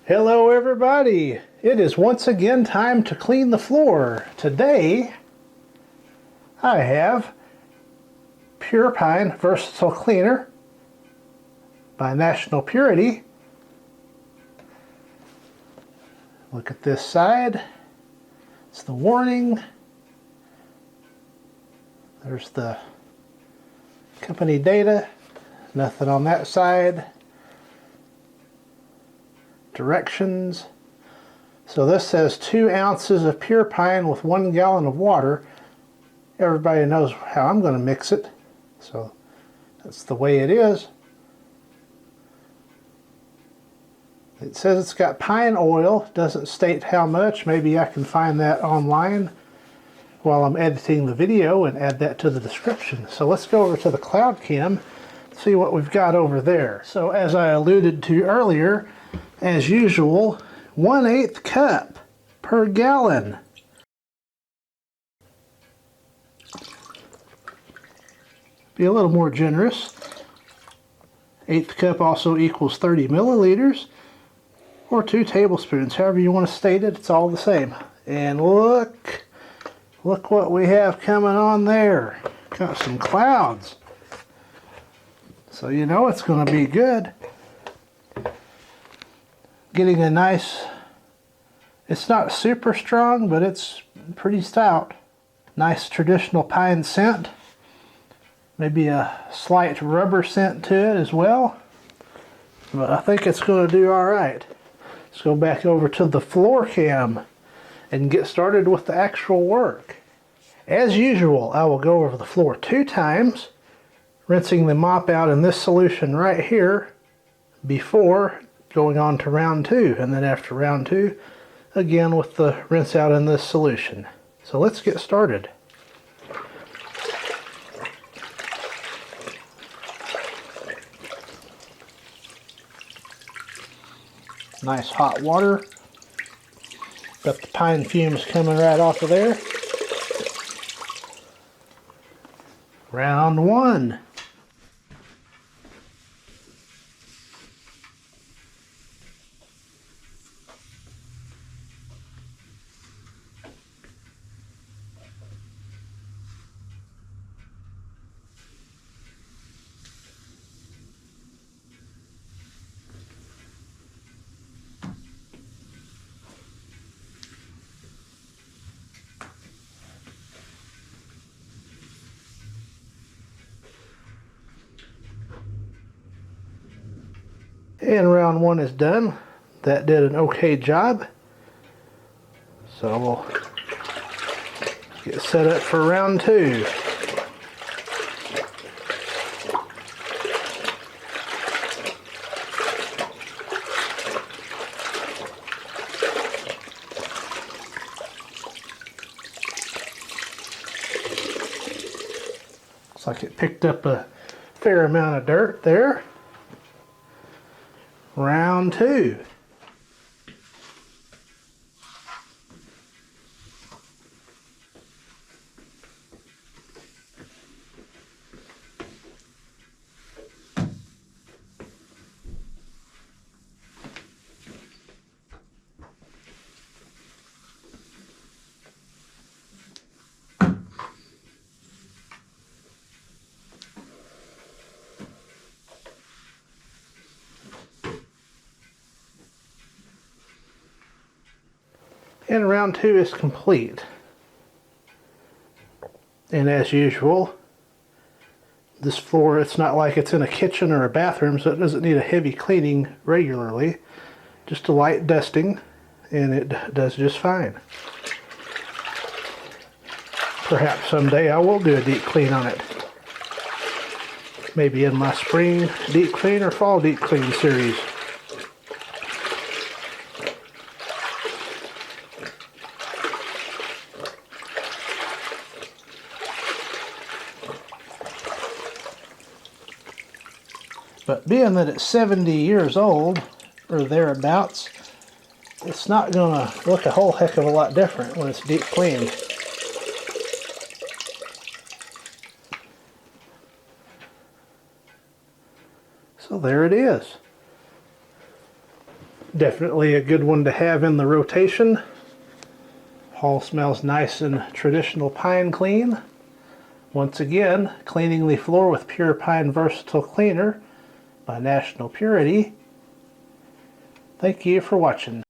Hello everybody! It is once again time to clean the floor. Today I have Pure Pine Versatile Cleaner by National Purity. Look at this side. It's the warning. There's the company data. Nothing on that side. Directions. So this says 2 ounces of pure pine with 1 gallon of water. Everybody knows how I'm going to mix it, so that's the way it is. It says it's got pine oil, doesn't state how much. Maybe I can find that online while I'm editing the video and add that to the description. So let's go over to the cloud cam, see what we've got over there. So as I alluded to earlier, as usual, 1/8 cup per gallon. Be a little more generous. 1/8 cup also equals 30 milliliters or 2 tablespoons, however you want to state it, it's all the same. And look what we have coming on there. Got some clouds. So you know it's going to be good. Getting a nice, it's not super strong, but it's pretty stout. Nice traditional pine scent. Maybe a slight rubber scent to it as well. But I think it's going to do alright. Let's go back over to the floor cam and get started with the actual work. As usual, I will go over the floor 2 times, rinsing the mop out in this solution right here before going on to round 2, and then after round 2 again with the rinse out in this solution. So let's get started. Nice hot water. Got the pine fumes coming right off of there. Round 1. And round 1 is done. That did an okay job. So we'll get set up for round 2. Looks like it picked up a fair amount of dirt there. Round 2. And round 2 is complete. And as usual, this floor, it's not like it's in a kitchen or a bathroom, so it doesn't need a heavy cleaning regularly. Just a light dusting, and it does just fine. Perhaps someday I will do a deep clean on it. Maybe in my spring deep clean or fall deep clean series. But being that it's 70 years old, or thereabouts, it's not going to look a whole heck of a lot different when it's deep cleaned. So there it is. Definitely a good one to have in the rotation. Hall smells nice and traditional pine clean. Once again, cleaning the floor with Pure Pine Versatile Cleaner by National Purity. Thank you for watching.